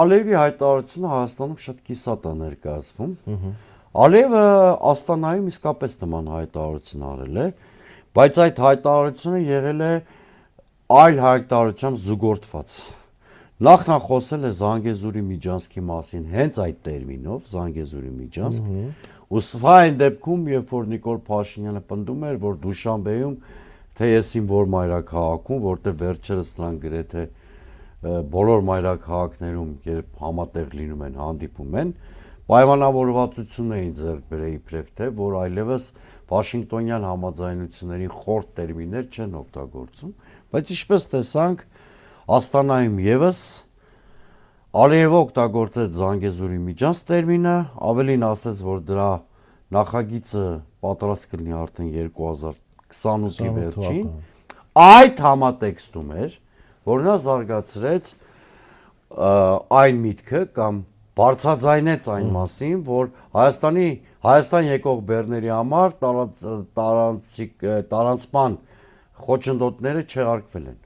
Ալիևի հայտարարությունը Հայաստանում շատ կիսատ է ներկայացվում։ Ալիևը Աստանայում իսկապես նման հայտարարություն արել է, բայց այդ հայտարարությունը եղել է այլ հայտարարությամբ զուգորդված։ Նախ նա խոսել է Զանգեզուրի միջանցքի մասին հենց այդ տերմինով, Զանգեզուրի միջանցք, ու սա այն դեպքում, երբ որ Նիկոլ Փաշինյանը պնդում էր, որ Դուշանբեում թե եսին որ մայրաքաղաքում, որտեղ վերջերս նրանք գրեթե բոլոր մայրաքաղաքներում, երբ համատեղ լինում են, հանդիպում են, պայմանավորվածություն էին ձեռք բերել իբրև թե, որ այլևս Վաշինգտոնյան համաձայնությունների խորտ տերմիններ չեն օգտագործում, բայց ինչպես տեսանք, Աստանայում ևս Ալիևը օգտագործեց Զանգեզուրի միջանց տերմինը, ավելին ասեց, որ դրա նախագիծը պատրաստ կլինի արդեն 2028-ի վերջին, այդ համատեքստում էր, որ նա զարգացրեց այն միտքը կամ բարձրաձայնեց այն մասին, որ Հայաստան եկող բեռների համար տարանցման խոչընդոտները չեղարկվել են։